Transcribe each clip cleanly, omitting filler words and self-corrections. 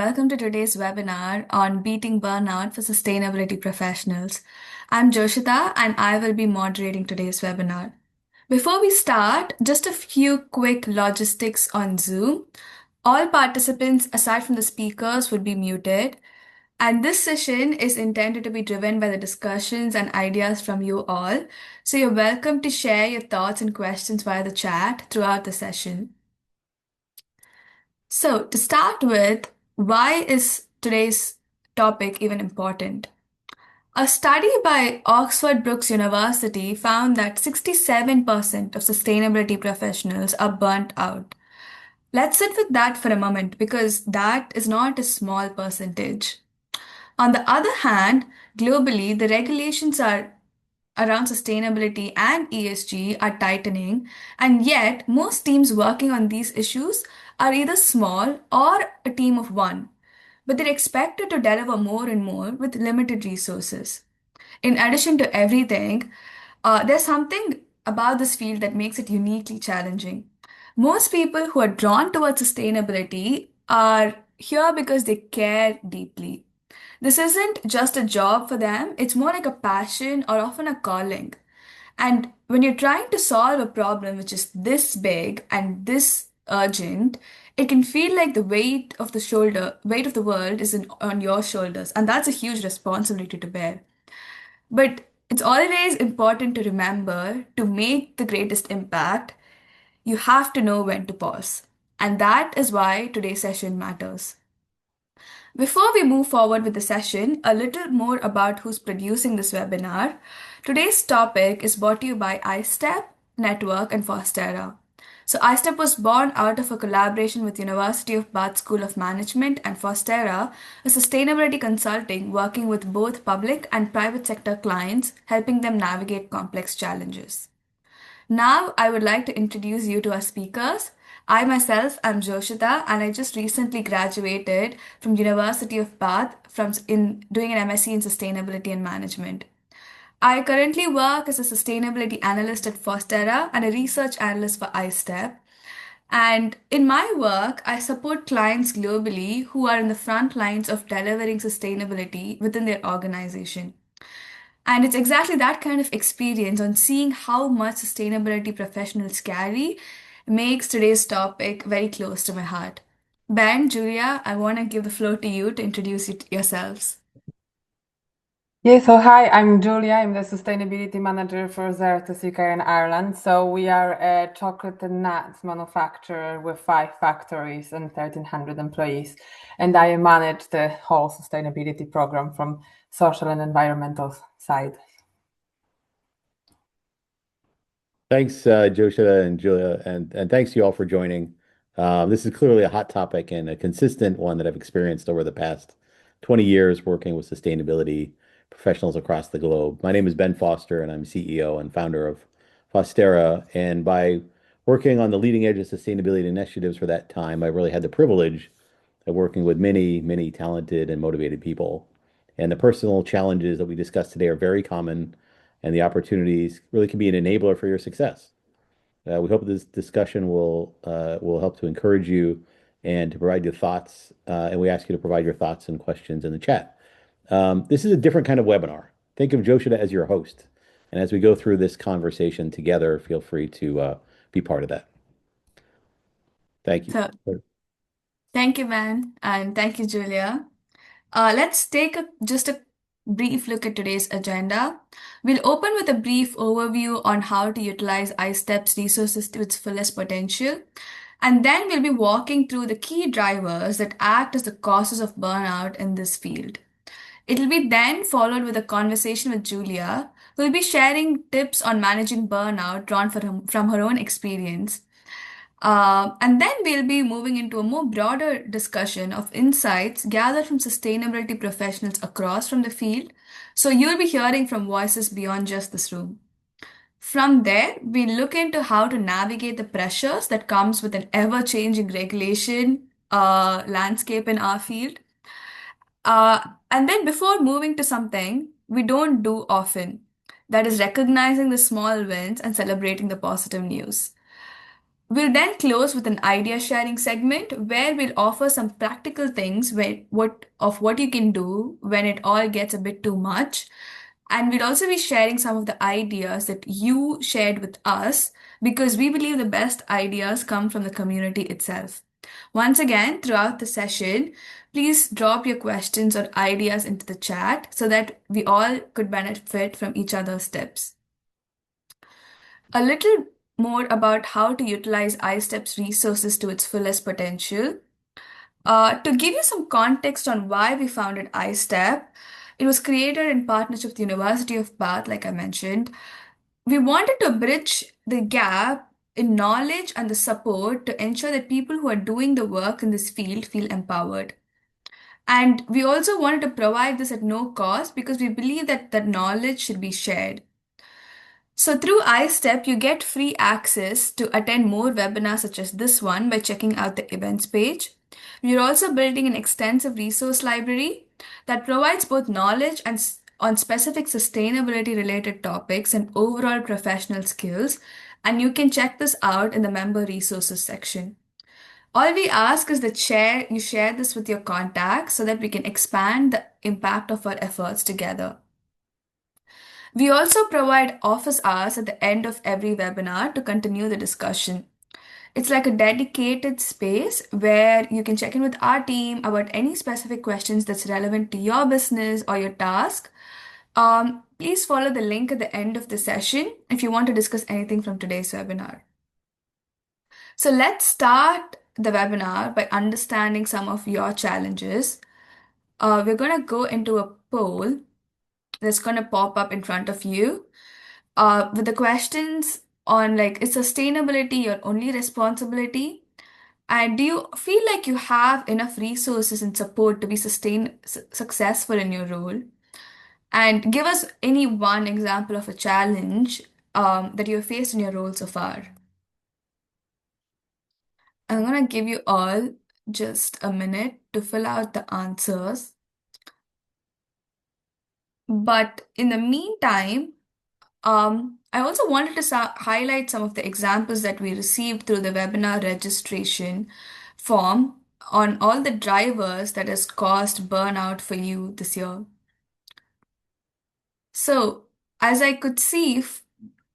Welcome to today's webinar on beating burnout for sustainability professionals. I'm Joshita and I will be moderating today's webinar. Before we start, just a few quick logistics on Zoom. All participants, aside from the speakers, would be muted. And this session is intended to be driven by the discussions and ideas from you all. So you're welcome to share your thoughts and questions via the chat throughout the session. So, to start with, why is today's topic even important? A study by Oxford Brookes University found that 67% of sustainability professionals are burnt out. Let's sit with that for a moment because that is not a small percentage. On the other hand, globally, the regulations are around sustainability and ESG are tightening, and yet most teams working on these issues are either small or a team of one, but they're expected to deliver more and more with limited resources. In addition to everything, there's something about this field that makes it uniquely challenging. Most people who are drawn towards sustainability are here because they care deeply. This isn't just a job for them, it's more like a passion or often a calling. And when you're trying to solve a problem which is this big and this urgent, it can feel like the weight of the world is on your shoulders. And that's a huge responsibility to bear. But it's always important to remember to make the greatest impact, you have to know when to pause. And that is why today's session matters. Before we move forward with the session, a little more about who's producing this webinar. Today's topic is brought to you by ISTEP Network and Forstera. So ISTEP was born out of a collaboration with University of Bath School of Management and Forstera, a sustainability consulting working with both public and private sector clients, helping them navigate complex challenges. Now, I would like to introduce you to our speakers. I myself am Joshita, and I just recently graduated from University of Bath in doing an MSc in Sustainability and Management. I currently work as a sustainability analyst at Forstera and a research analyst for iStep. And in my work, I support clients globally who are in the front lines of delivering sustainability within their organization. And it's exactly that kind of experience on seeing how much sustainability professionals carry makes today's topic very close to my heart. Ben, Julia, I want to give the floor to you to introduce yourselves. So hi, I'm Julia. I'm the sustainability manager for 𝐁𝐞𝐬𝐧𝐠 in Ireland. So we are a chocolate and nuts manufacturer with 5 factories and 1,300 employees. And I manage the whole sustainability program from social and environmental side. Thanks, Joshua and Julia, and thanks to you all for joining. This is clearly a hot topic and a consistent one that I've experienced over the past 20 years working with sustainability professionals across the globe. My name is Ben Foster, and I'm CEO and founder of Fostera. And by working on the leading edge of sustainability initiatives for that time, I really had the privilege of working with many, many talented and motivated people. And the personal challenges that we discussed today are very common, and the opportunities really can be an enabler for your success. We hope this discussion will help to encourage you and to provide your thoughts. And we ask you to provide your thoughts and questions in the chat. This is a different kind of webinar. Think of Joshua as your host. And as we go through this conversation together, feel free to be part of that. Thank you. Thank you, Ben, and thank you, Julia. Let's take just a brief look at today's agenda. We'll open with a brief overview on how to utilize iStep's resources to its fullest potential. And then we'll be walking through the key drivers that act as the causes of burnout in this field. It'll be then followed with a conversation with Julia, who will be sharing tips on managing burnout drawn from her own experience. And then we'll be moving into a more broader discussion of insights gathered from sustainability professionals across from the field. So you'll be hearing from voices beyond just this room. From there, we look into how to navigate the pressures that comes with an ever-changing regulation landscape in our field. And then before moving to something we don't do often, that is recognizing the small wins and celebrating the positive news. We'll then close with an idea sharing segment where we'll offer some practical things what you can do when it all gets a bit too much. And we'll also be sharing some of the ideas that you shared with us because we believe the best ideas come from the community itself. Once again, throughout the session, please drop your questions or ideas into the chat so that we all could benefit from each other's tips. A little more about how to utilize ISTEP's resources to its fullest potential. To give you some context on why we founded ISTEP, it was created in partnership with the University of Bath, like I mentioned. We wanted to bridge the gap in knowledge and the support to ensure that people who are doing the work in this field feel empowered. And we also wanted to provide this at no cost because we believe that that knowledge should be shared. So through iStep, you get free access to attend more webinars such as this one by checking out the events page. We are also building an extensive resource library that provides both knowledge on specific sustainability related topics and overall professional skills. And you can check this out in the member resources section. All we ask is that you share this with your contacts so that we can expand the impact of our efforts together. We also provide office hours at the end of every webinar to continue the discussion. It's like a dedicated space where you can check in with our team about any specific questions that's relevant to your business or your task. Please follow the link at the end of the session if you want to discuss anything from today's webinar. So let's start the webinar by understanding some of your challenges. We're going to go into a poll that's going to pop up in front of you with the questions on like, is sustainability your only responsibility? And do you feel like you have enough resources and support to be successful in your role? And give us any one example of a challenge that you have faced in your role so far. I'm going to give you all just a minute to fill out the answers. But in the meantime, I also wanted to highlight some of the examples that we received through the webinar registration form on all the drivers that has caused burnout for you this year. So, as I could see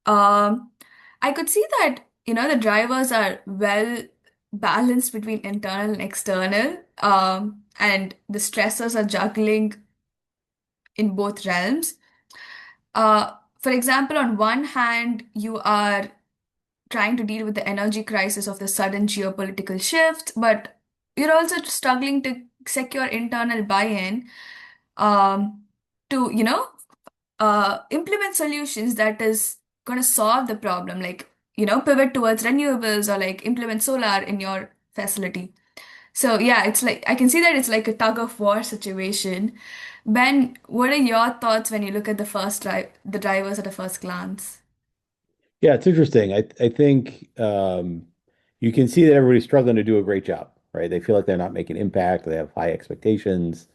that, the drivers are well balanced between internal and external, and the stressors are juggling in both realms. For example, on one hand, you are trying to deal with the energy crisis of the sudden geopolitical shift, but you're also struggling to secure internal buy-in um, to, implement solutions that is going to solve the problem, like, pivot towards renewables or like implement solar in your facility. So yeah, it's like I can see that it's like a tug of war situation. Ben, what are your thoughts when you look at the drivers at a first glance? Yeah, it's interesting. I think you can see that everybody's struggling to do a great job, right? They feel like they're not making impact. They have high expectations.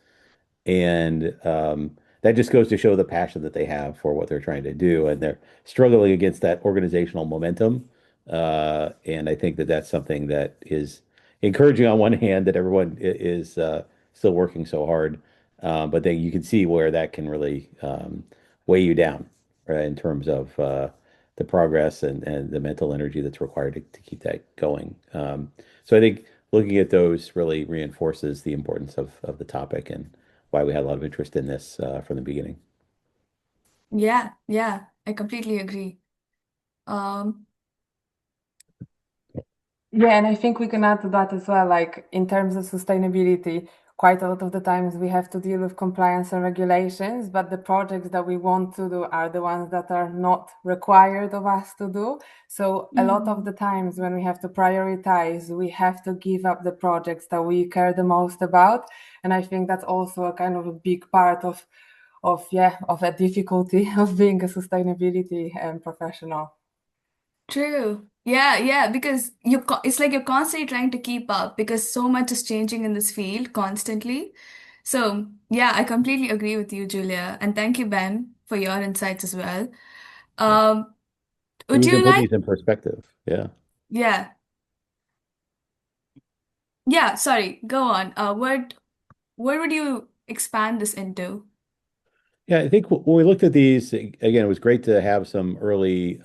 And that just goes to show the passion that they have for what they're trying to do. And they're struggling against that organizational momentum. And I think that that's something that is encouraging on one hand that everyone is still working so hard. But then you can see where that can really weigh you down, right, in terms of the progress and the mental energy that's required to keep that going. So I think looking at those really reinforces the importance of the topic and why we had a lot of interest in this from the beginning. Yeah, I completely agree. Um, Yeah, and I think we can add to that as well, like in terms of sustainability, quite a lot of the times we have to deal with compliance and regulations, but the projects that we want to do are the ones that are not required of us to do. So a lot of mm, the times when we have to prioritize, we have to give up the projects that we care the most about. And I think that's also a kind of a big part of a difficulty of being a sustainability professional. true. Yeah, because it's like you're constantly trying to keep up because so much is changing in this field constantly. So, yeah, I completely agree with you, Julia. And thank you, Ben, for your insights as well. Yeah. Um, And would we can you put like, these in perspective. Yeah. yeah. Yeah, sorry, go on. What would you expand this into? Yeah, I think when we looked at these, again, it was great to have some early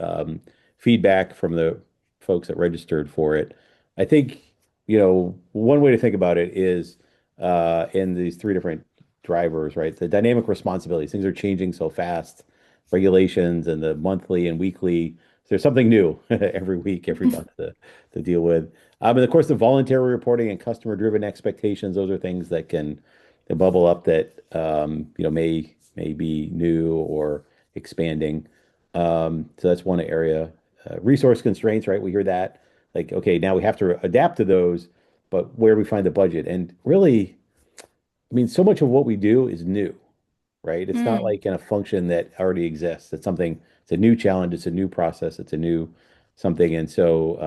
feedback from the folks that registered for it. I think, one way to think about it is in these three different drivers, right? The dynamic responsibilities, things are changing so fast, regulations and the monthly and weekly. There's something new every week, every month to deal with. And of course, the voluntary reporting and customer-driven expectations, those are things that can bubble up that may be new or expanding. So that's one area. Resource constraints, right? We hear that like, okay, now we have to adapt to those, but where do we find the budget? And really, I mean, so much of what we do is new, right? It's not Mm, like in a function that already exists. It's something, it's a new challenge, it's a new process, it's a new something. And so,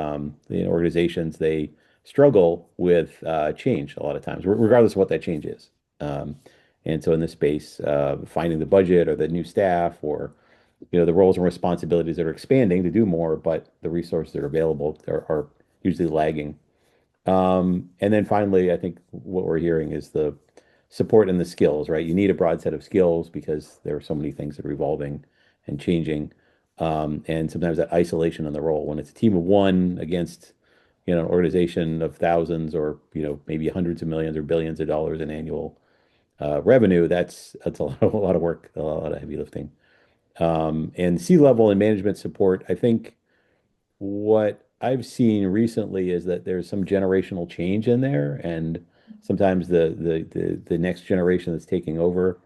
organizations, they struggle with change a lot of times, regardless of what that change is. Um, and so in this space, finding the budget or the new staff or, the roles and responsibilities that are expanding to do more, but the resources that are available are usually lagging. And then finally, I think what we're hearing is the support and the skills, right? You need a broad set of skills because there are so many things that are evolving and changing. And sometimes that isolation in the role, when it's a team of one against, an organization of thousands or, maybe hundreds of millions or billions of dollars in annual revenue, that's a lot of work, a lot of heavy lifting. And C-level and management support, I think what I've seen recently is that there's some generational change in there, and sometimes the next generation that's taking over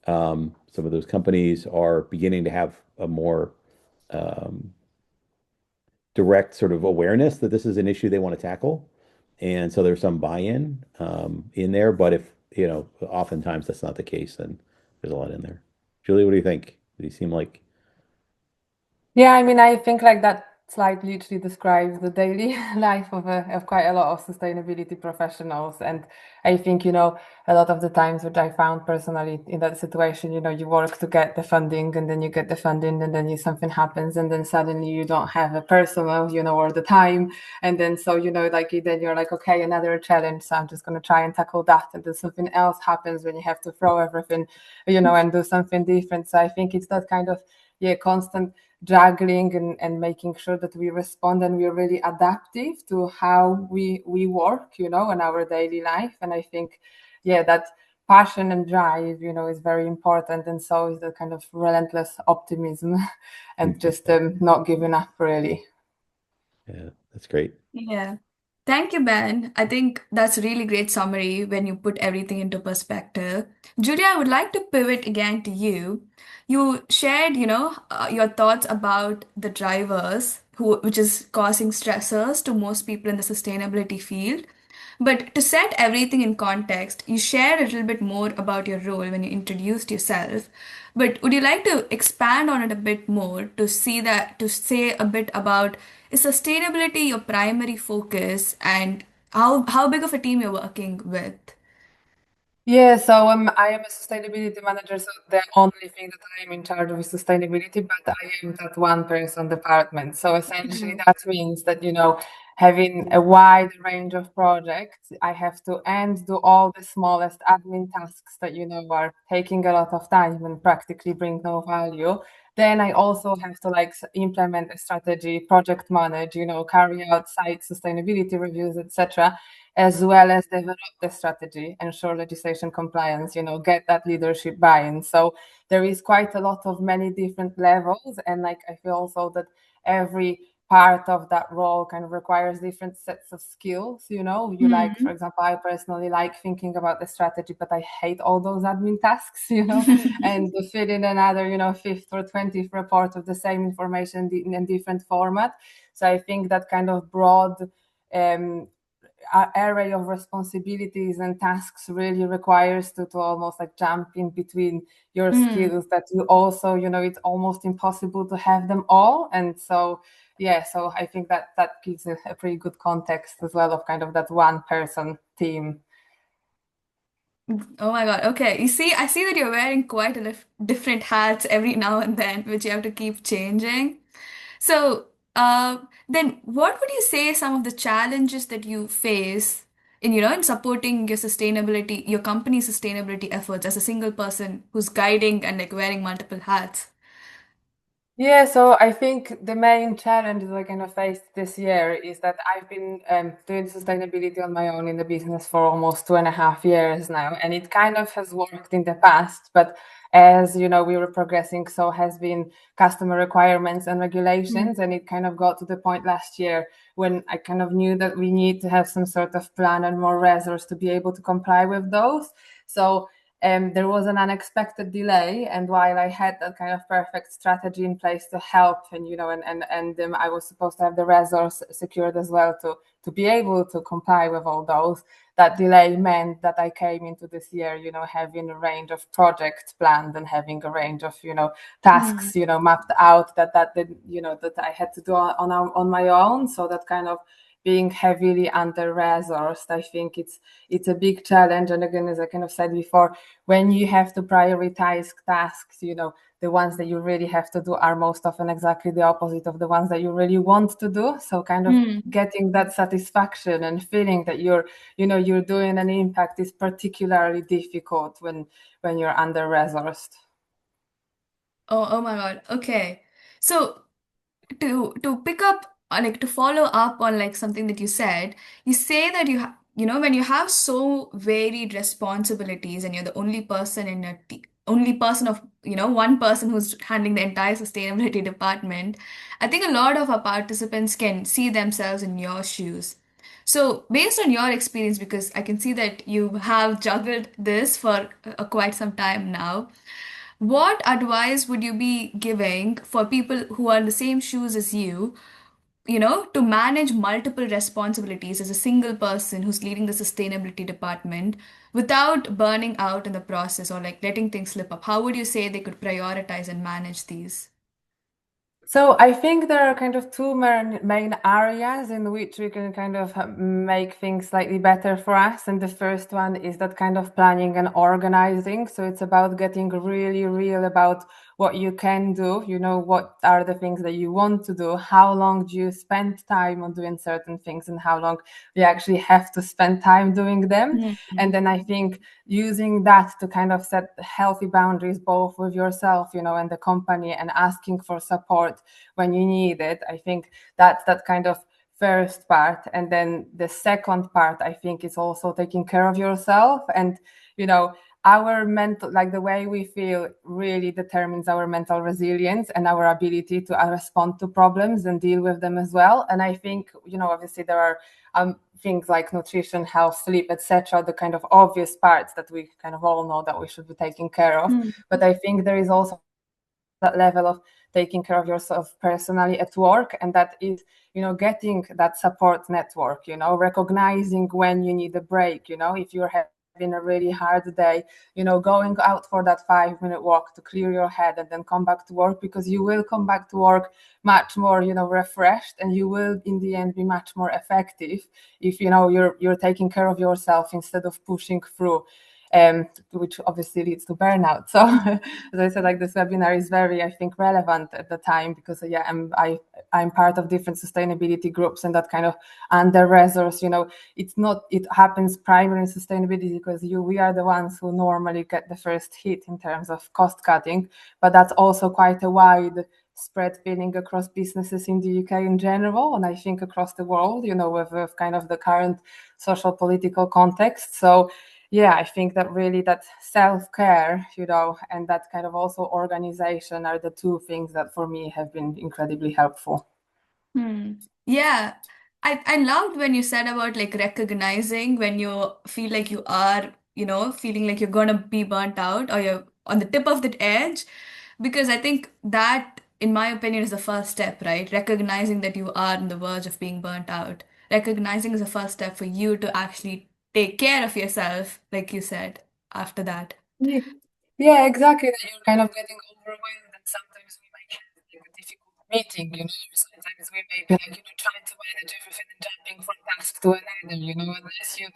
some of those companies are beginning to have a more um, direct sort of awareness that this is an issue they want to tackle, and so there's some buy-in in there. But if oftentimes that's not the case, then there's a lot in there. Julie, what do you think? Do you seem like Yeah, I mean, I think like that slide literally describes the daily life of quite a lot of sustainability professionals. And I think, a lot of the times, which I found personally in that situation, you work to get the funding and then you get the funding and then something happens and then suddenly you don't have a personnel, or the time. And then so, like then you're like, okay, another challenge. So I'm just going to try and tackle that. And then something else happens when you have to throw everything, and do something different. So I think it's that kind of, yeah, constant juggling and making sure that we respond and we're really adaptive to how we work, in our daily life. And I think, yeah, that passion and drive, is very important. And so is the kind of relentless optimism and just not giving up really. yeah, that's great. yeah. Thank you, Ben. I think that's a really great summary when you put everything into perspective. Julia, I would like to pivot again to you. You shared, your thoughts about the drivers which is causing stressors to most people in the sustainability field. But to set everything in context, you shared a little bit more about your role when you introduced yourself. But would you like to expand on it a bit more to say a bit about is sustainability your primary focus and how big of a team you're working with? Yeah, so I am a sustainability manager, so the only thing that I am in charge of is sustainability, but I am that one person department. So essentially Mm. that means that, having a wide range of projects, I have to and do all the smallest admin tasks that, are taking a lot of time and practically bring no value. Then I also have to like implement a strategy, project manage, carry out site sustainability reviews, etc., as well as develop the strategy, ensure legislation compliance, get that leadership buy-in. So there is quite a lot of many different levels. And like, I feel also that every part of that role kind of requires different sets of skills. You like, for Mm. example, I personally like thinking about the strategy, but I hate all those admin tasks, and to fit in another, fifth or 20th report of the same information in a different format. So I think that kind of broad um, array of responsibilities and tasks really requires to almost like jump in between your Mm. skills that you also, it's almost impossible to have them all. And so, yeah, so I think that gives a pretty good context as well of kind of that one person team. Oh my God. Okay. I see that you're wearing quite a different hats every now and then, which you have to keep changing. So, then what would you say some of the challenges that you face in supporting your sustainability, your company's sustainability efforts as a single person who's guiding and like wearing multiple hats? Yeah, so I think the main challenge that I kind of faced this year is that I've been doing sustainability on my own in the business for almost 2.5 years now, and it kind of has worked in the past, but as you know, we were progressing, so has been customer requirements and regulations, and it kind of got to the point last year when I kind of knew that we need to have some sort of plan and more resource to be able to comply with those. So there was an unexpected delay, and while I had that kind of perfect strategy in place to help, and I was supposed to have the resource secured as well to be able to comply with all those, that delay meant that I came into this year, having a range of projects planned and having a range of, tasks, mapped out that I had to do on my own. So that kind of being heavily under resourced, I think it's a big challenge. And again, as I kind of said before, when you have to prioritize tasks, the ones that you really have to do are most often exactly the opposite of the ones that you really want to do. So kind of getting that satisfaction and feeling that you're doing an impact is particularly difficult when you're under resourced. Oh my God. Okay. So to pick up like to follow up on like something that you say that when you have so varied responsibilities and you're the only person in a only person of one person who's handling the entire sustainability department. I think a lot of our participants can see themselves in your shoes. So based on your experience, because I can see that you have juggled this for quite some time now, what advice would you be giving for people who are in the same shoes as to manage multiple responsibilities as a single person who's leading the sustainability department without burning out in the process or like letting things slip up? How would you say they could prioritize and manage these? So I think there are kind of two main areas in which we can kind of make things slightly better for us. And the first one is that kind of planning and organizing. So it's about getting really real about what you can do, what are the things that you want to do, how long do you spend time on doing certain things, and how long you actually have to spend time doing them. And then I think using that to kind of set healthy boundaries both with yourself, and the company, and asking for support when you need it. I think that's that kind of first part. And then the second part, I think, is also taking care of yourself. And our mental, like the way we feel really determines our mental resilience and our ability to respond to problems and deal with them as well. And I think, obviously there are things like nutrition, health, sleep, etc., the kind of obvious parts that we kind of all know that we should be taking care of. But I think there is also that level of taking care of yourself personally at work, and that is getting that support network, recognizing when you need a break, if you're having a really hard day, going out for that 5-minute walk to clear your head and then come back to work, because you will come back to work much more refreshed, and you will in the end be much more effective if you're taking care of yourself instead of pushing through, which obviously leads to burnout. So as I said, like, this webinar is very, I think, relevant at the time, because I'm part of different sustainability groups, and that kind of under resource, it happens primarily in sustainability because we are the ones who normally get the first hit in terms of cost cutting, but that's also quite a wide spread feeling across businesses in the UK in general, and I think across the world, with kind of the current social political context. So yeah, I think that really that self-care, and that kind of also organization are the two things that for me have been incredibly helpful. Yeah. I loved when you said about like recognizing when you feel like you are, feeling like you're gonna be burnt out or you're on the tip of the edge. Because I think that, in my opinion, is the first step, right? Recognizing that you are on the verge of being burnt out. Recognizing is the first step for you to actually take care of yourself, like you said, after that. Yeah, exactly. That you're kind of getting overwhelmed, and sometimes we might have like a difficult meeting, sometimes we may be like, trying to manage everything and jumping from task to another, unless you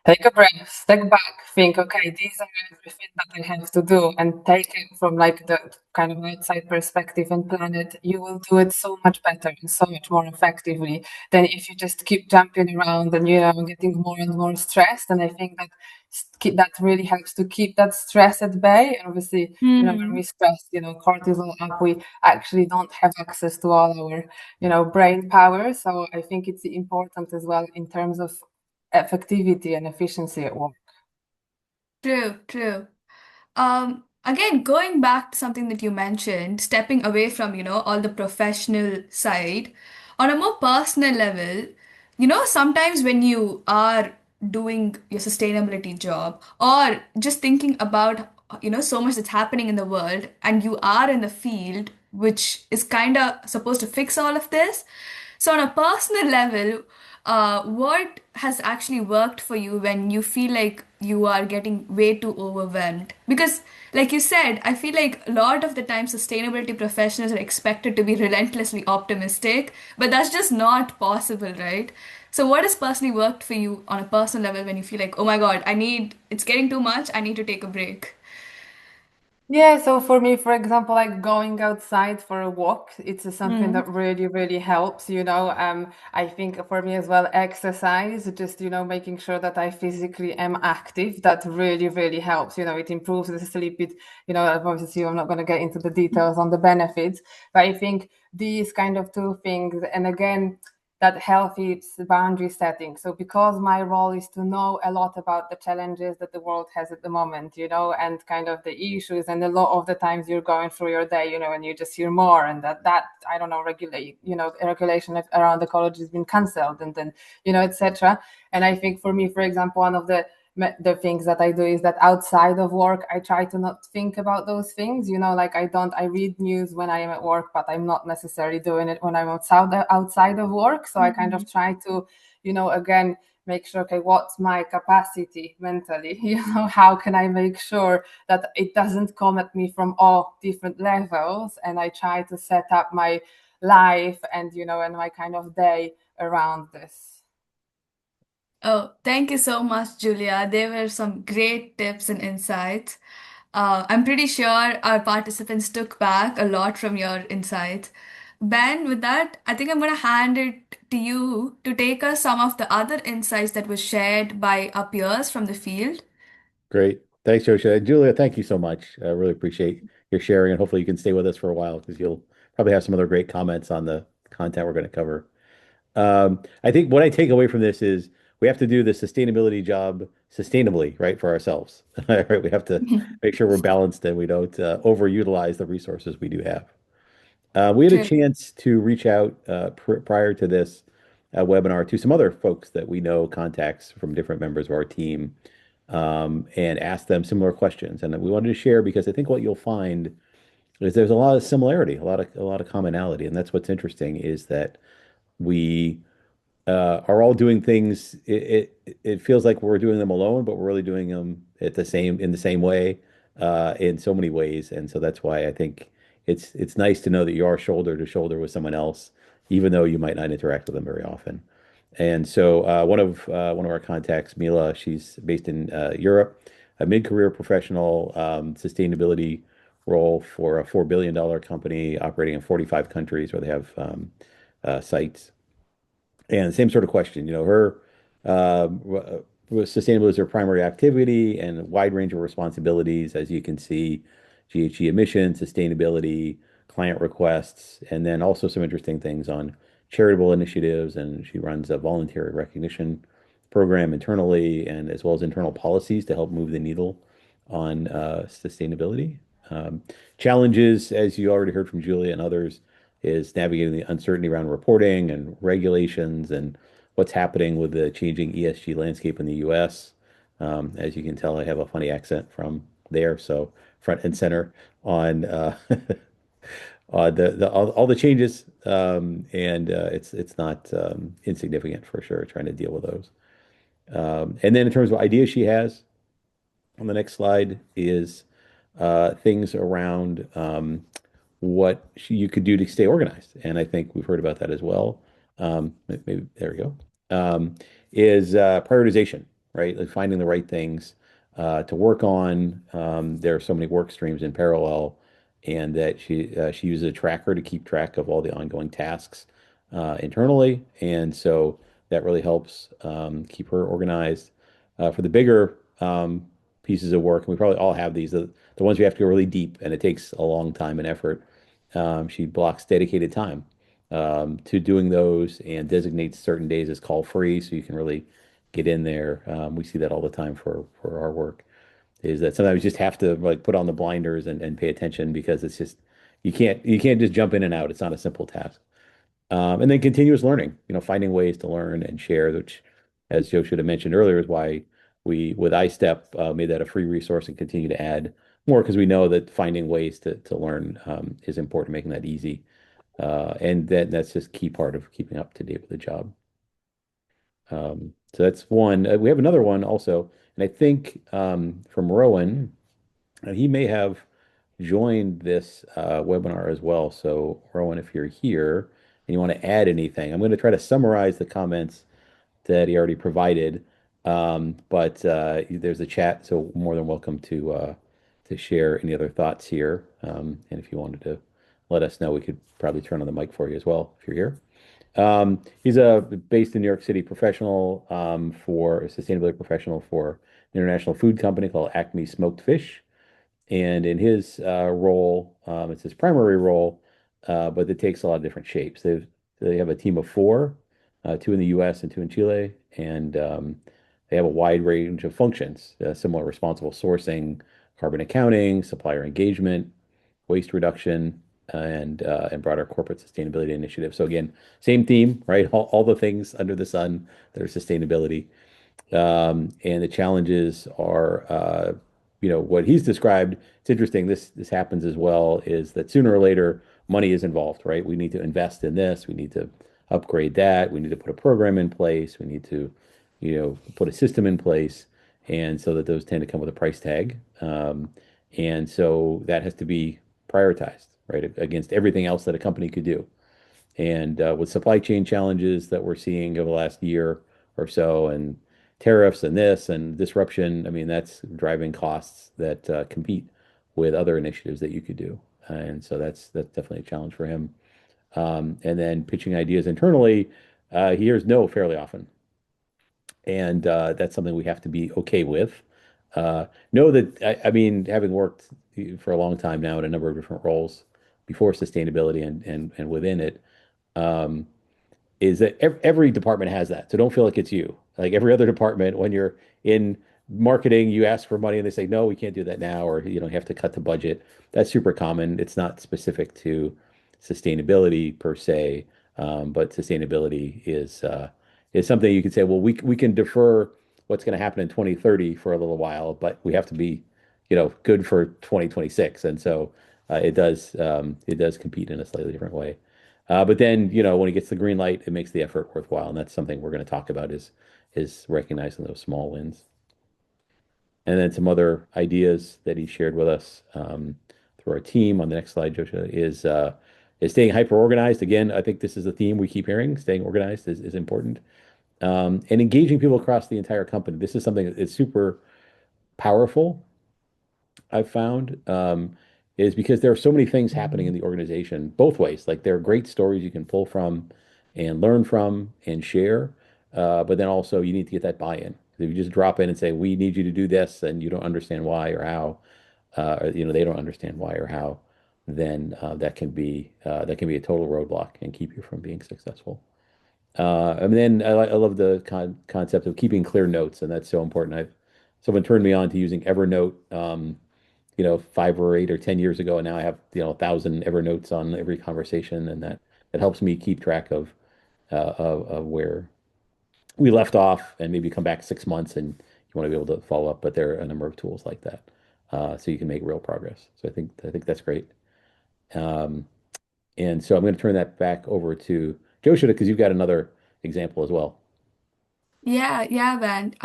Take a breath, step back, think, okay, these are everything that I have to do, and take it from like the kind of outside perspective and plan it. You will do it so much better and so much more effectively than if you just keep jumping around and, getting more and more stressed. And I think that that really helps to keep that stress at bay. And obviously, when we Hmm. stress, cortisol up, we actually don't have access to all our, brain power. So I think it's important as well in terms of effectivity and efficiency at work. True, true. Again, going back to something that you mentioned, stepping away from, all the professional side, on a more personal level, sometimes when you are doing your sustainability job or just thinking about, so much that's happening in the world and you are in the field, which is kind of supposed to fix all of this. So, on a personal level, what has actually worked for you when you feel like you are getting way too overwhelmed? Because, like you said, I feel like a lot of the time sustainability professionals are expected to be relentlessly optimistic, but that's just not possible, right? So, what has personally worked for you on a personal level when you feel like, oh my God, it's getting too much, I need to take a break? Yeah, so for me, for example, like going outside for a walk, it's something Hmm. that really, really helps, I think for me as well, exercise, just, making sure that I physically am active, that really, really helps. It improves the sleep. Obviously, I'm not going to get into the details on the benefits, but I think these kind of two things, and again, that healthy boundary setting. So because my role is to know a lot about the challenges that the world has at the moment, and kind of the issues, and a lot of the times you're going through your day, and you just hear more, and that I don't know, regulation around ecology has been cancelled, and then etc. And I think for me, for example, one of the things that I do is that outside of work, I try to not think about those things. Like I read news when I am at work, but I'm not necessarily doing it when I'm outside of work. So I kind Hmm. of try to, again, make sure, okay, what's my capacity mentally? How can I make sure that it doesn't come at me from all different levels? And I try to set up my life and, and my kind of day around this. Oh, thank you so much, Julia. There were some great tips and insights. I'm pretty sure our participants took back a lot from your insights. Ben, with that, I think I'm going to hand it to you to take us some of the other insights that were shared by our peers from the field. Great. Thanks, Joshua. Julia, thank you so much. I really appreciate your sharing, and hopefully you can stay with us for a while because you'll probably have some other great comments on the content we're going to cover. I think what I take away from this is we have to do the sustainability job sustainably, right, for ourselves. Right? We have to make sure we're balanced and we don't overutilize the resources we do have. We had a True. chance to reach out prior to this webinar to some other folks that we know, contacts from different members of our team, and ask them similar questions. And we wanted to share because I think what you'll find is there's a lot of similarity, a lot of commonality, and that's what's interesting is that we are all doing things. It feels like we're doing them alone, but we're really doing them in the same way, in so many ways. And so that's why I think it's nice to know that you are shoulder to shoulder with someone else, even though you might not interact with them very often. And so one of our contacts, Mila, she's based in Europe, a mid-career professional sustainability role for a $4 billion company operating in 45 countries where they have sites. And same sort of question, her sustainability is her primary activity and a wide range of responsibilities, as you can see, GHG emissions, sustainability, client requests, and then also some interesting things on charitable initiatives. And she runs a voluntary recognition program internally and as well as internal policies to help move the needle on sustainability. Um, Challenges, as you already heard from Julia and others, is navigating the uncertainty around reporting and regulations and what's happening with the changing ESG landscape in the US. As you can tell, I have a funny accent from there, so front and center on all the changes, and it's not insignificant for sure. Trying to deal with those, and then in terms of ideas she has on the next slide is things around what you could do to stay organized. And I think we've heard about that as well. Maybe there we go. Is prioritization. right? Like finding the right things to work on. There are so many work streams in parallel, and that she uses a tracker to keep track of all the ongoing tasks internally, and so that really helps keep her organized. For the bigger pieces of work, and we probably all have these, the ones we have to go really deep, and it takes a long time and effort. She blocks dedicated time to doing those and designates certain days as call free, so you can really get in there. We see that all the time for our work. Is that sometimes you just have to like put on the blinders and pay attention, because it's just you can't just jump in and out. It's not a simple task. And then continuous learning, finding ways to learn and share, which, as Joe should have mentioned earlier, is why we, with ISTEP, made that a free resource and continue to add more, because we know that finding ways to learn is important, making that easy. And that's just key part of keeping up to date with the job. So that's one. We have another one also, and I think from Rowan, he may have joined this webinar as well. So Rowan, if you're here and you want to add anything, I'm going to try to summarize the comments that he already provided. But there's a chat, so more than welcome to share any other thoughts here. And if you wanted to let us know, we could probably turn on the mic for you as well if you're here. He's a based in New York City professional for a sustainability professional for an international food company called Acme Smoked Fish. And in his role, it's his primary role, but it takes a lot of different shapes. They have a team of four, two in the U.S. and two in Chile, and they have a wide range of functions, similar responsible sourcing, carbon accounting, supplier engagement, waste reduction, and broader corporate sustainability initiatives. So again, same theme, right? All the things under the sun that are sustainability. And the challenges are, what he's described. It's interesting. This happens as well. Is that sooner or later money is involved, right? We need to invest in this. We need to upgrade that. We need to put a program in place. We need to, put a system in place, and so that those tend to come with a price tag. And so that has to be prioritized, right, against everything else that a company could do. And with supply chain challenges that we're seeing over the last year or so, and tariffs and this and disruption, I mean, that's driving costs that compete with other initiatives that you could do. And so that's definitely a challenge for him. And then pitching ideas internally, he hears no fairly often. And that's something we have to be okay with. Know that, I mean, having worked for a long time now in a number of different roles before sustainability and within it, um, is that every department has that. So don't feel like it's you. Like every other department, when you're in marketing, you ask for money and they say, no, we can't do that now, or you have to cut the budget. That's super common. It's not specific to sustainability per se, but sustainability is something you could say, well, we can defer what's going to happen in 2030 for a little while, but we have to be, good for 2026. And so it does compete in a slightly different way. But then, when he gets the green light, it makes the effort worthwhile. And that's something we're going to talk about is recognizing those small wins. And then some other ideas that he shared with us through our team on the next slide, Joshua, is staying hyper organized. Again, I think this is a theme we keep hearing. Staying organized is important. And engaging people across the entire company. This is something that is super powerful, I've found, is because there are so many things happening in the organization both ways. Like there are great stories you can pull from and learn from and share, but then also you need to get that buy-in. If you just drop in and say, "We need you to do this," and you don't understand why or how, or, they don't understand why or how, then that can be a total roadblock and keep you from being successful. And then I love the concept of keeping clear notes, and that's so important. Someone turned me on to using Evernote, 5 or 8 or 10 years ago, and now I have 1,000 Evernotes on every conversation, and that helps me keep track of where we left off, and maybe come back 6 months, and you want to be able to follow up. But there are a number of tools like that, so you can make real progress. So I think that's great. Um, and so I'm going to turn that back over to Joshua, because you've got another example as well. Yeah, Ben.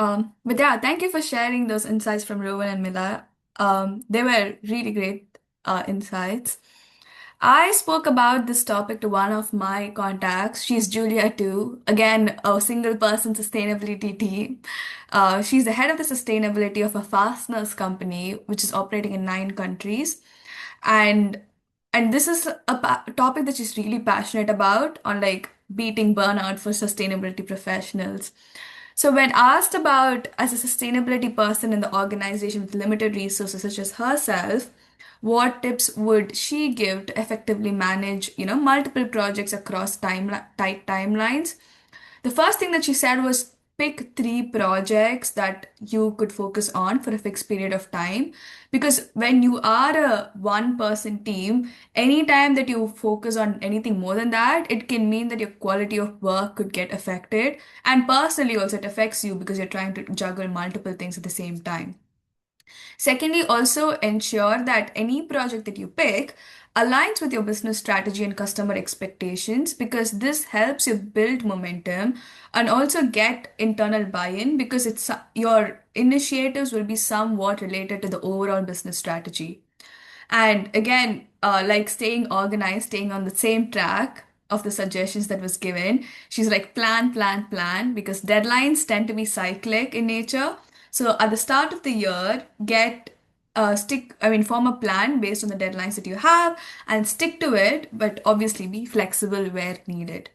But yeah, thank you for sharing those insights from Rowan and Mila. They were really great insights. I spoke about this topic to one of my contacts. She's Julia too. Again, a single person sustainability team. She's the head of the sustainability of a fasteners company, which is operating in 9 countries. And and this is a topic that she's really passionate about on like beating burnout for sustainability professionals. So when asked about as a sustainability person in the organization with limited resources such as herself, what tips would she give to effectively manage, multiple projects across tight timelines? The first thing that she said was pick 3 projects that you could focus on for a fixed period of time. Because when you are a one person team, anytime that you focus on anything more than that, it can mean that your quality of work could get affected. And personally, also, it affects you because you're trying to juggle multiple things at the same time. Secondly, also ensure that any project that you pick aligns with your business strategy and customer expectations because this helps you build momentum and also get internal buy-in because it's your initiatives will be somewhat related to the overall business strategy. And again, like staying organized, staying on the same track of the suggestions that was given. She's like plan, plan, plan because deadlines tend to be cyclic in nature. So at the start of the year, form a plan based on the deadlines that you have and stick to it, but obviously be flexible where needed.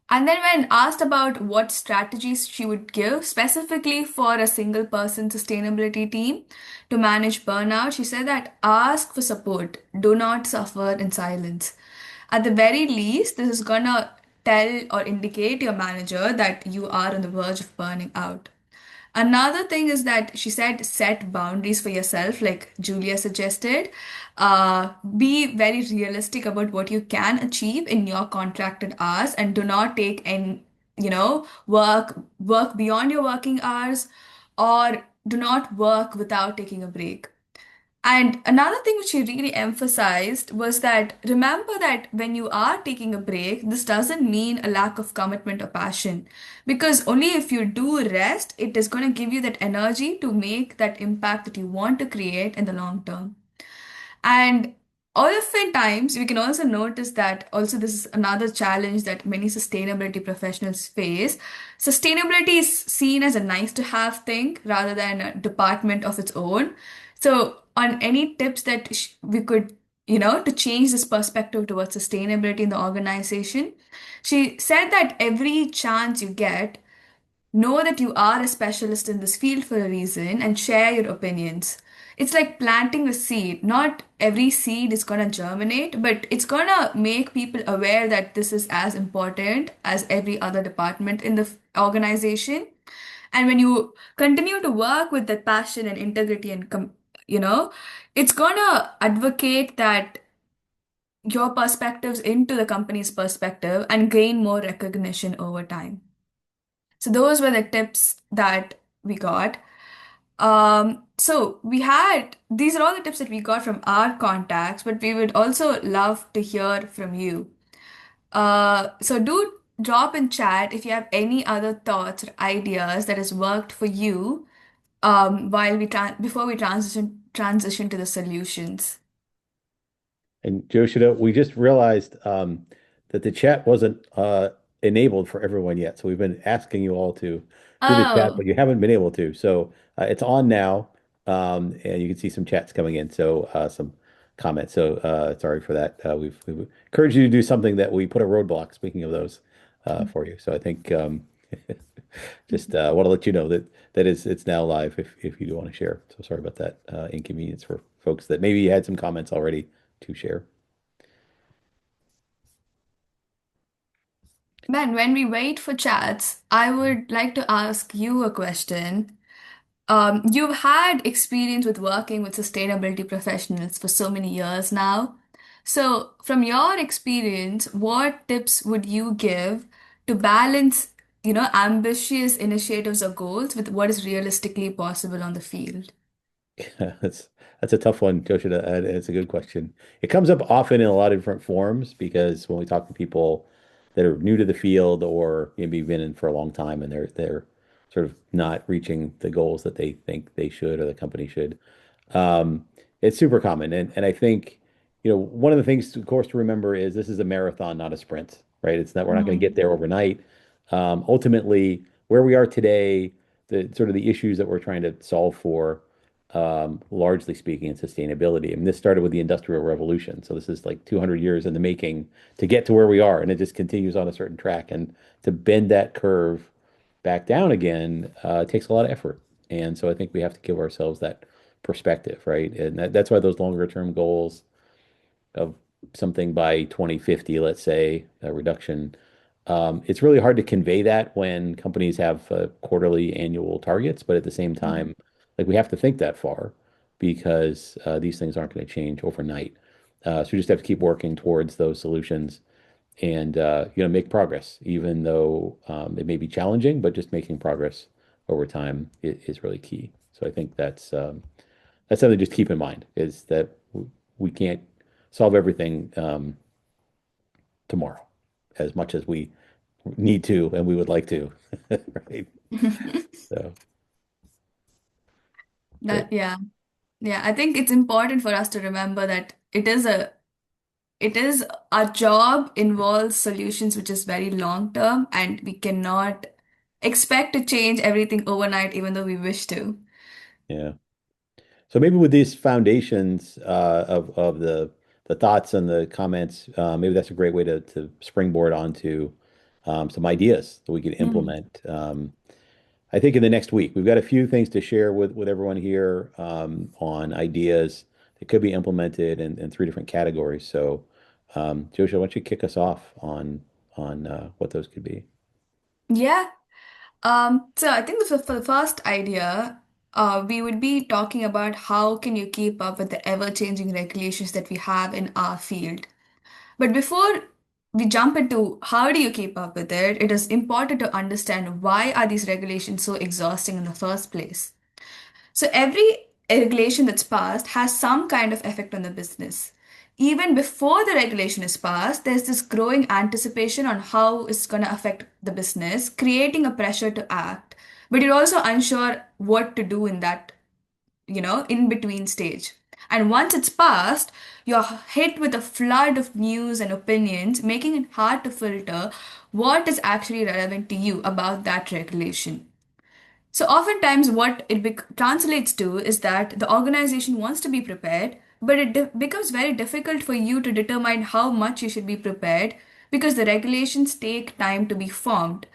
And then, when asked about what strategies she would give specifically for a single person sustainability team to manage burnout, she said that ask for support, do not suffer in silence. At the very least, this is gonna tell or indicate your manager that you are on the verge of burning out. Another thing is that she said set boundaries for yourself, like Julia suggested. Be very realistic about what you can achieve in your contracted hours and do not take any, work beyond your working hours or do not work without taking a break. And another thing which she really emphasized was that remember that when you are taking a break, this doesn't mean a lack of commitment or passion. Because only if you do rest, it is going to give you that energy to make that impact that you want to create in the long term. And oftentimes, we can also notice that also this is another challenge that many sustainability professionals face. Sustainability is seen as a nice to have thing rather than a department of its own. So, on any tips that we could, to change this perspective towards sustainability in the organization, she said that every chance you get, know that you are a specialist in this field for a reason and share your opinions. It's like planting a seed. Not every seed is going to germinate, but it's going to make people aware that this is as important as every other department in the organization. And when you continue to work with that passion and integrity and, it's going to advocate that your perspectives into the company's perspective and gain more recognition over time. So those were the tips that we got. So we had these are all the tips that we got from our contacts, but we would also love to hear from you. So do drop in chat if you have any other thoughts or ideas that has worked for you while before we transition to the solutions. And Joshua, we just realized that the chat wasn't enabled for everyone yet. So we've been asking you all to do the chat, Oh, but you haven't been able to. So it's on now, and you can see some chats coming in. So some comments. So sorry for that. We've encouraged you to do something that we put a roadblock. Speaking of those, for you. So I think just want to let you know that it's now live if you do want to share. So sorry about that inconvenience for folks that maybe had some comments already to share. Ben, when we wait for chats, I would like to ask you a question. You've had experience with working with sustainability professionals for so many years now. So, from your experience, what tips would you give to balance, ambitious initiatives or goals with what is realistically possible on the field? That's that's a tough one, Joshua, and it's a good question. It comes up often in a lot of different forms because when we talk to people that are new to the field or maybe been in for a long time and they're sort of not reaching the goals that they think they should or the company should, it's super common. And I think one of the things, of course, to remember is this is a marathon, not a sprint, right? It's not, we're not going to get there overnight. Ultimately, where we are today, the sort of the issues that we're trying to solve for, largely speaking, in sustainability. And this started with the Industrial Revolution. So this is like 200 years in the making to get to where we are, and it just continues on a certain track. And to bend that curve back down again, takes a lot of effort. And so I think we have to give ourselves that perspective, right? And that's why those longer term goals of something by 2050, let's say, a reduction. It's really hard to convey that when companies have quarterly annual targets, but at the same time, like we have to think that far because these things aren't going to change overnight. So we just have to keep working towards those solutions and make progress, even though it may be challenging, but just making progress over time is really key. So I think that's something to just keep in mind is that we can't solve everything tomorrow as much as we need to and we would like to, right? So great. Yeah. Yeah, I think it's important for us to remember that it is our job involves solutions which is very long term, and we cannot expect to change everything overnight even though we wish to. Yeah. So maybe with these foundations of the thoughts and the comments, maybe that's a great way to springboard onto some ideas that we could Mm. implement. I think in the next week, we've got a few things to share with everyone here on ideas that could be implemented in three different categories. So, Joshua, why don't you kick us off on what those could be? Yeah. So I think for the first idea, we would be talking about how can you keep up with the ever-changing regulations that we have in our field. But before we jump into how do you keep up with it, it is important to understand why are these regulations so exhausting in the first place. So every regulation that's passed has some kind of effect on the business. Even before the regulation is passed, there's this growing anticipation on how it's going to affect the business, creating a pressure to act. But you're also unsure what to do in that, in between stage. And once it's passed, you're hit with a flood of news and opinions, making it hard to filter what is actually relevant to you about that regulation. So, oftentimes, what it translates to is that the organization wants to be prepared, but it becomes very difficult for you to determine how much you should be prepared because the regulations take time to be formed.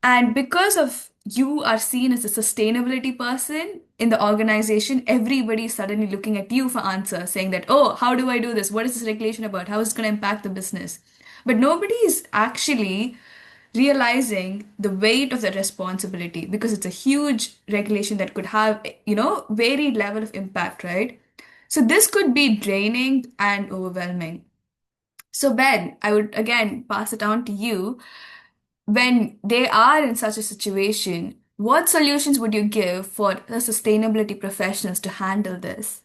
And because of you are seen as a sustainability person in the organization, everybody is suddenly looking at you for answers, saying that, oh, how do I do this? What is this regulation about? How is it going to impact the business? But nobody is actually realizing the weight of the responsibility because it's a huge regulation that could have, varied level of impact, right? So this could be draining and overwhelming. So Ben, I would again pass it on to you. When they are in such a situation, what solutions would you give for the sustainability professionals to handle this?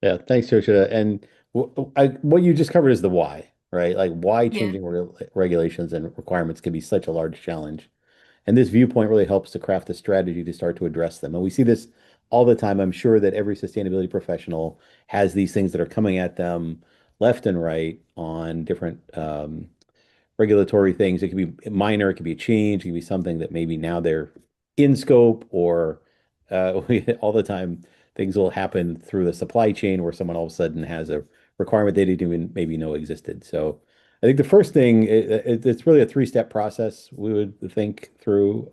Yeah, thanks, Joshua. And what you just covered is the why, right? Like why Yeah. changing regulations and requirements can be such a large challenge. And this viewpoint really helps to craft a strategy to start to address them. And we see this all the time. I'm sure that every sustainability professional has these things that are coming at them left and right on different regulatory things. It could be minor, it could be a change, it could be something that maybe now they're in scope, or all the time things will happen through the supply chain where someone all of a sudden has a requirement they didn't even maybe know existed. So I think the first thing, it's really a three-step process we would think through.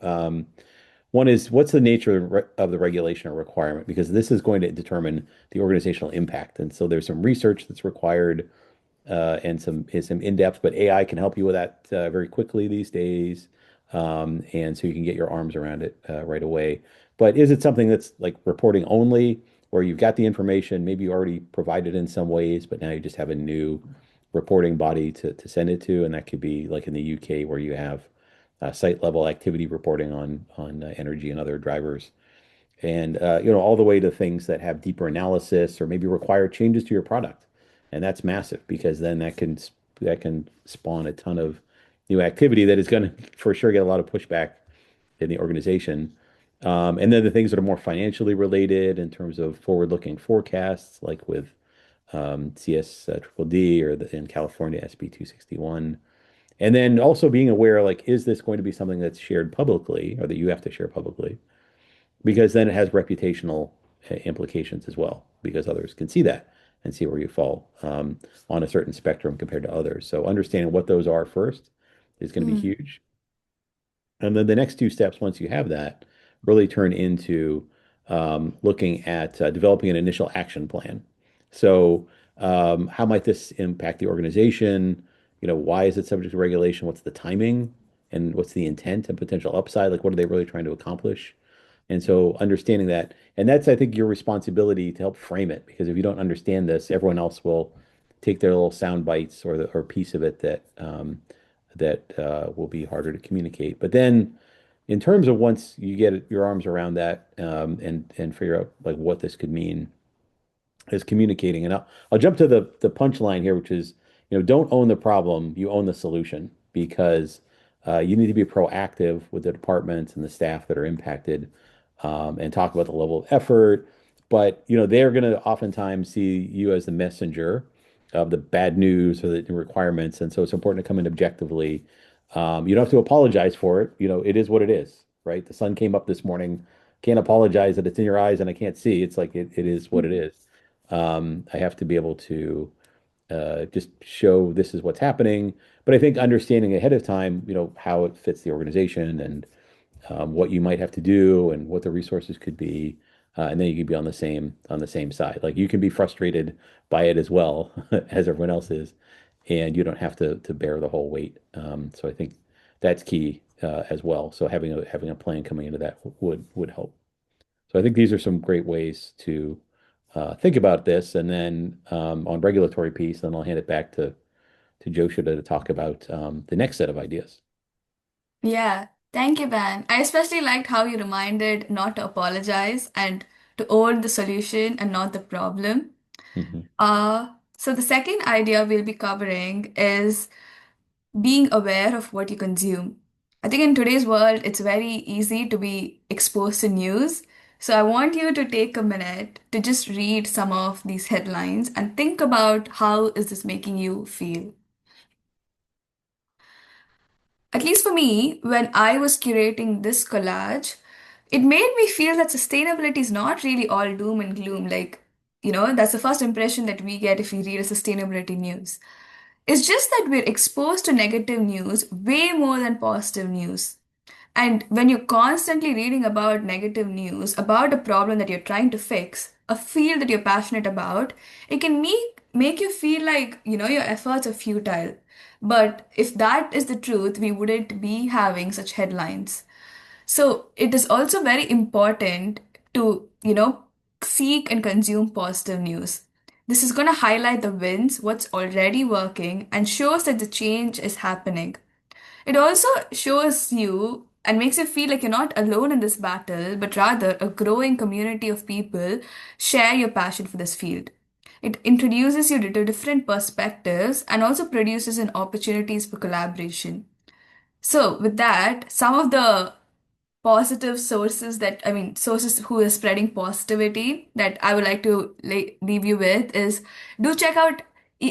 One is what's the nature of the regulation or requirement? Because this is going to determine the organizational impact. And so there's some research that's required and some in-depth, but AI can help you with that very quickly these days. And so you can get your arms around it right away. But is it something that's like reporting only, or you've got the information, maybe you already provided in some ways, but now you just have a new reporting body to send it to, and that could be like in the UK where you have site level activity reporting on energy and other drivers, and all the way to things that have deeper analysis or maybe require changes to your product. And that's massive because then that can spawn a ton of new activity that is going to for sure get a lot of pushback in the organization. And then the things that are more financially related in terms of forward-looking forecasts, like with CS triple D or in California SB 261. And then also being aware, like, is this going to be something that's shared publicly or that you have to share publicly? Because then it has reputational implications as well, because others can see that and see where you fall on a certain spectrum compared to others. So understanding what those are first is going to be Mm. huge. And then the next two steps, once you have that, really turn into looking at developing an initial action plan. So, how might this impact the organization? Why is it subject to regulation? What's the timing? And what's the intent and potential upside? Like, what are they really trying to accomplish? And so understanding that, and that's, I think, your responsibility to help frame it, because if you don't understand this, everyone else will take their little sound bites or piece of it that will be harder to communicate. But then, in terms of once you get your arms around that and figure out like what this could mean, is communicating. And I'll jump to the punchline here, which is, don't own the problem, you own the solution, because you need to be proactive with the departments and the staff that are impacted, and talk about the level of effort. But they're going to oftentimes see you as the messenger of the bad news or the requirements, and so it's important to come in objectively. You don't have to apologize for it. It is what it is, right? The sun came up this morning. Can't apologize that it's in your eyes and I can't see. It's like it is what it is. I have to be able to just show this is what's happening. But I think understanding ahead of time, how it fits the organization and what you might have to do and what the resources could be, and then you can be on the same side. Like you can be frustrated by it as well as everyone else is, and you don't have to bear the whole weight. So I think that's key as well. So having a plan coming into that would help. So I think these are some great ways to think about this. And then on regulatory piece, then I'll hand it back to Joshua to talk about the next set of ideas. Yeah, thank you, Ben. I especially liked how you reminded not to apologize and to own the solution and not the problem. Mhm. So the second idea we'll be covering is being aware of what you consume. I think in today's world, it's very easy to be exposed to news. So I want you to take a minute to just read some of these headlines and think about how is this making you feel. At least for me, when I was curating this collage, it made me feel that sustainability is not really all doom and gloom. That's the first impression that we get if we read a sustainability news. It's just that we're exposed to negative news way more than positive news. And when you're constantly reading about negative news, about a problem that you're trying to fix, a field that you're passionate about, it can make you feel like, your efforts are futile. But if that is the truth, we wouldn't be having such headlines. So it is also very important to, seek and consume positive news. This is going to highlight the wins, what's already working, and shows that the change is happening. It also shows you and makes you feel like you're not alone in this battle, but rather a growing community of people share your passion for this field. It introduces you to different perspectives and also produces an opportunities for collaboration. So, with that, some of the positive sources sources who is spreading positivity that I would like to leave you with is do check out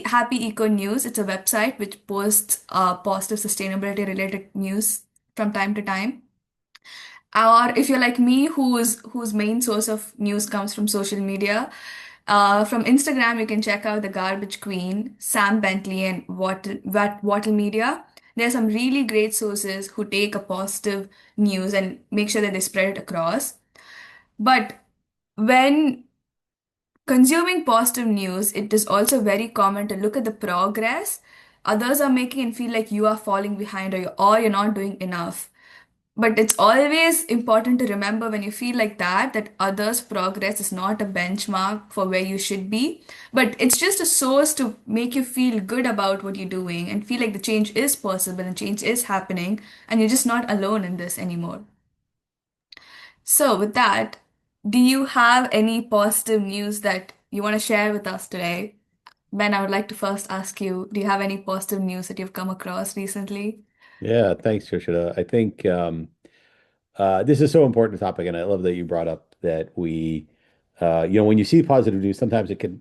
Happy Eco News. It's a website which posts positive sustainability related news from time to time. Or if you're like me, whose main source of news comes from social media, from Instagram, you can check out the Garbage Queen, Sam Bentley, and Wattle Media. There are some really great sources who take a positive news and make sure that they spread it across. But when consuming positive news, it is also very common to look at the progress others are making and feel like you are falling behind or you're not doing enough. But it's always important to remember when you feel like that others' progress is not a benchmark for where you should be, but it's just a source to make you feel good about what you're doing and feel like the change is possible and change is happening, and you're just not alone in this anymore. So, with that, do you have any positive news that you want to share with us today? Ben, I would like to first ask you, do you have any positive news that you've come across recently? Yeah, thanks, Joshua. I think This is so important topic, and I love that you brought up that when you see positive news, sometimes it can,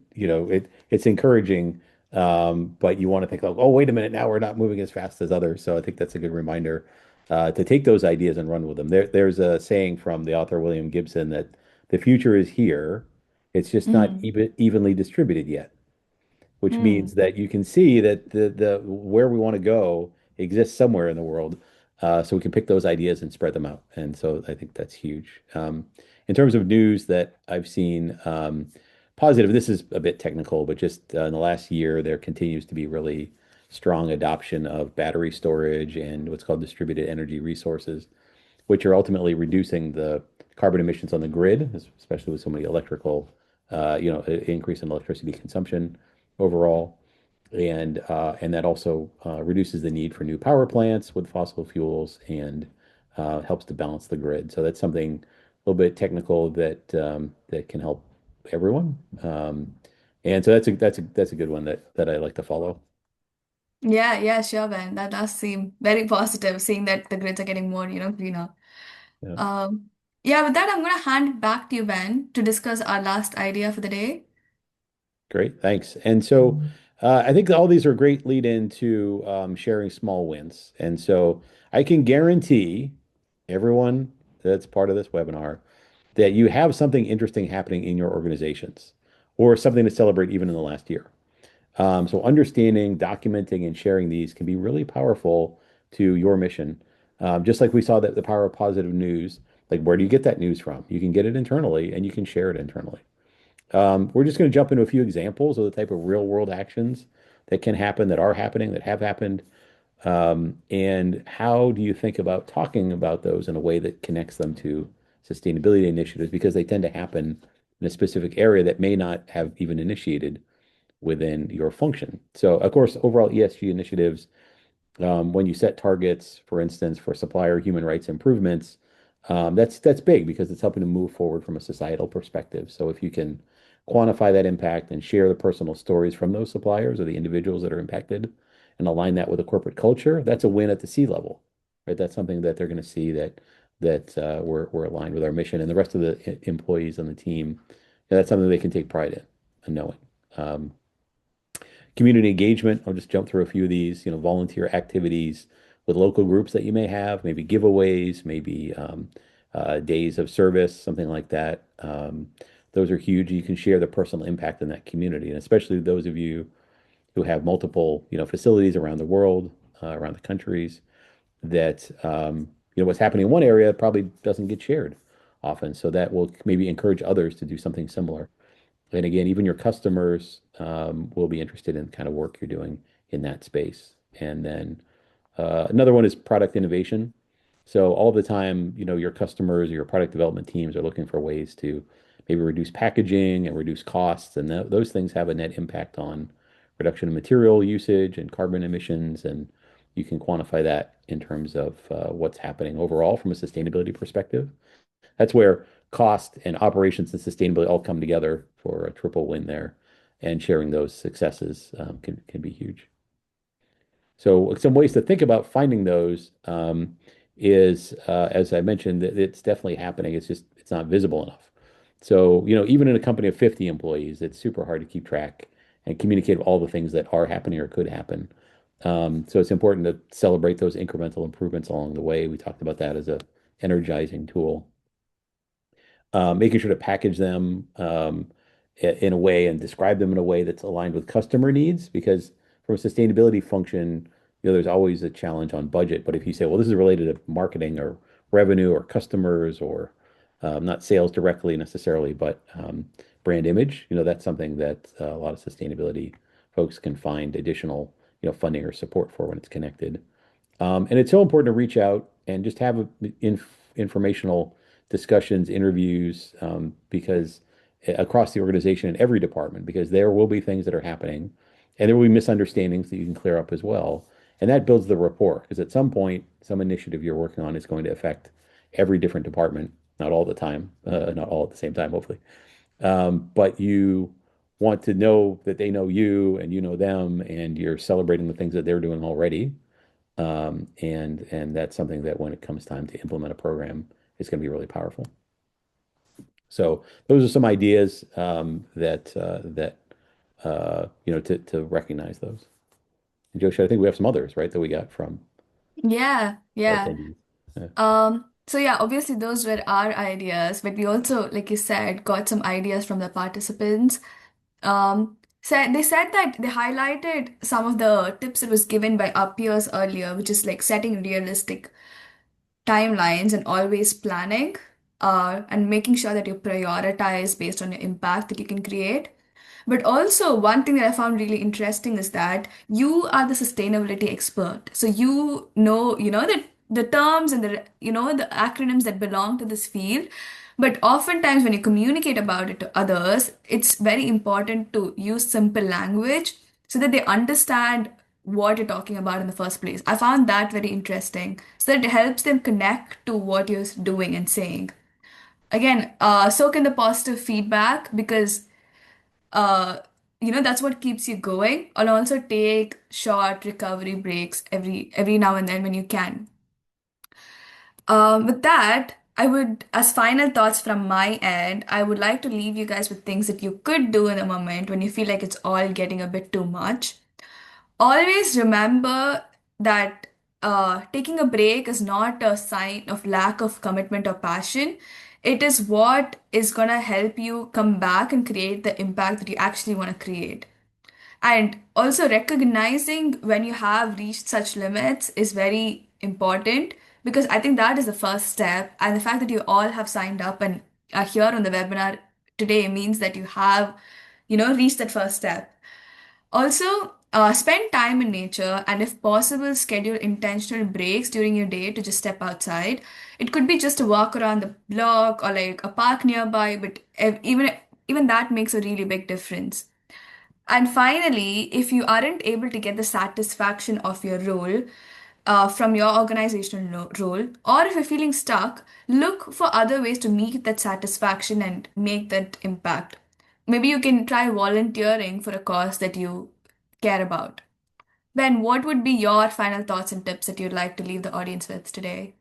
it's encouraging, but you want to think like, oh, wait a minute, now we're not moving as fast as others. So I think that's a good reminder to take those ideas and run with them. There's a saying from the author William Gibson that the future is here, it's just not Mm, evenly distributed yet, which mm. means that you can see that the where we want to go exists somewhere in the world. So we can pick those ideas and spread them out. And so I think that's huge. In terms of news that I've seen, positive, this is a bit technical, but just in the last year, there continues to be really strong adoption of battery storage and what's called distributed energy resources, which are ultimately reducing the carbon emissions on the grid, especially with so many increase in electricity consumption overall. And that also reduces the need for new power plants with fossil fuels and helps to balance the grid. So that's something a little bit technical that can help everyone. And so that's a good one that I like to follow. Yeah, yeah, sure, Ben. That does seem very positive, seeing that the grids are getting more, greener. Yeah. Um, yeah, with that, I'm going to hand it back to you, Ben, to discuss our last idea for the day. Great, thanks. And so I think all these are great lead into sharing small wins. And so I can guarantee everyone that's part of this webinar that you have something interesting happening in your organizations or something to celebrate even in the last year. So understanding, documenting, and sharing these can be really powerful to your mission. Just like we saw that the power of positive news, like where do you get that news from? You can get it internally and you can share it internally. We're just going to jump into a few examples of the type of real world actions that can happen, that are happening, that have happened. And how do you think about talking about those in a way that connects them to sustainability initiatives? Because they tend to happen in a specific area that may not have even initiated within your function. So, of course, overall ESG initiatives, when you set targets, for instance, for supplier human rights improvements, that's big because it's helping to move forward from a societal perspective. So if you can quantify that impact and share the personal stories from those suppliers or the individuals that are impacted and align that with a corporate culture, that's a win at the C level, right? That's something that they're going to see that we're aligned with our mission, and the rest of the employees on the team, that's something they can take pride in knowing. Um, Community engagement, I'll just jump through a few of these, volunteer activities with local groups that you may have, maybe giveaways, maybe days of service, something like that. Those are huge. You can share the personal impact in that community, and especially those of you who have multiple, facilities around the world, around the countries, that what's happening in one area probably doesn't get shared often. So that will maybe encourage others to do something similar. And again, even your customers will be interested in the kind of work you're doing in that space. And then another one is product innovation. So all the time, your customers or your product development teams are looking for ways to maybe reduce packaging and reduce costs, and those things have a net impact on reduction of material usage and carbon emissions, and you can quantify that in terms of what's happening overall from a sustainability perspective. That's where cost and operations and sustainability all come together for a triple win there, and sharing those successes can be huge. So some ways to think about finding those is, as I mentioned, it's definitely happening. It's not visible enough. So, even in a company of 50 employees, it's super hard to keep track and communicate all the things that are happening or could happen. So it's important to celebrate those incremental improvements along the way. We talked about that as a energizing tool. Making sure to package them in a way and describe them in a way that's aligned with customer needs. Because from a sustainability function, there's always a challenge on budget. But if you say, well, this is related to marketing or revenue or customers or not sales directly necessarily, but brand image, that's something that a lot of sustainability folks can find additional, funding or support for when it's connected. And it's so important to reach out and just have informational discussions, interviews, because across the organization in every department, because there will be things that are happening and there will be misunderstandings that you can clear up as well. And that builds the rapport because at some point, some initiative you're working on is going to affect every different department, not all the time, not all at the same time, hopefully. But you want to know that they know you and you know them, and you're celebrating the things that they're doing already, and that's something that when it comes time to implement a program, it's going to be really powerful. So those are some ideas to recognize those. And Joshi, I think we have some others, right, that we got from Yeah, yeah. attendees. Yeah. So yeah, obviously those were our ideas, but we also, like you said, got some ideas from the participants. They said that they highlighted some of the tips that was given by our peers earlier, which is like setting realistic timelines and always planning, and making sure that you prioritize based on your impact that you can create. But also, one thing that I found really interesting is that you are the sustainability expert. So you know the terms and the acronyms that belong to this field. But oftentimes, when you communicate about it to others, it's very important to use simple language so that they understand what you're talking about in the first place. I found that very interesting, so that it helps them connect to what you're doing and saying. Again, soak in the positive feedback because uh, that's what keeps you going. And also take short recovery breaks every now and then when you can. With that, as final thoughts from my end, I would like to leave you guys with things that you could do in a moment when you feel like it's all getting a bit too much. Always remember that taking a break is not a sign of lack of commitment or passion. It is what is going to help you come back and create the impact that you actually want to create. And also recognizing when you have reached such limits is very important because I think that is the first step. And the fact that you all have signed up and are here on the webinar today means that you have, reached that first step. Also, spend time in nature and, if possible, schedule intentional breaks during your day to just step outside. It could be just a walk around the block or like a park nearby, but even that makes a really big difference. And finally, if you aren't able to get the satisfaction of your role from your organizational role, or if you're feeling stuck, look for other ways to meet that satisfaction and make that impact. Maybe you can try volunteering for a cause that you care about. Ben, what would be your final thoughts and tips that you'd like to leave the audience with today?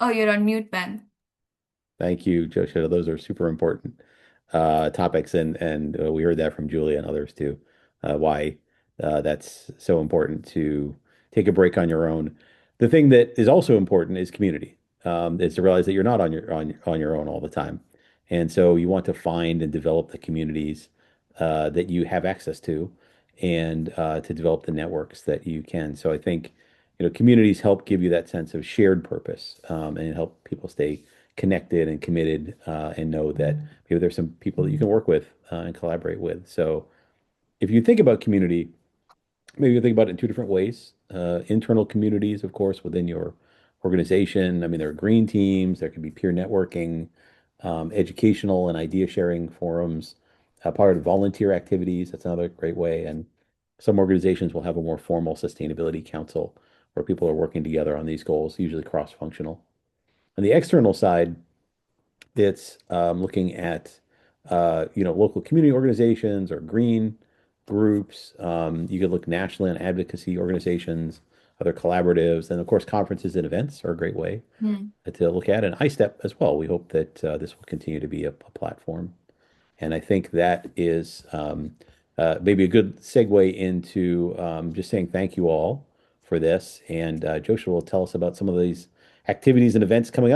Oh, you're on mute, Ben. Thank you, Joshua. Those are super important topics, and we heard that from Julia and others too. Why that's so important to take a break on your own. The thing that is also important is community. Is to realize that you're not on your own all the time, and so you want to find and develop the communities that you have access to, and to develop the networks that you can. So I think communities help give you that sense of shared purpose, and help people stay connected and committed, and know that maybe there's some people that you can work with and collaborate with. So if you think about community, maybe you think about it in two different ways. Internal communities, of course, within your organization. I mean, there are green teams, there could be peer networking, educational and idea sharing forums, part of volunteer activities. That's another great way. And some organizations will have a more formal sustainability council where people are working together on these goals, usually cross-functional. On the external side, it's looking at local community organizations or green groups. You could look nationally on advocacy organizations, other collaboratives, and of course, conferences and events are a great way Hmm. to look at, and ISTEP as well. We hope that this will continue to be a platform. And I think that is maybe a good segue into just saying thank you all for this. And Joshua will tell us about some of these activities and events coming up.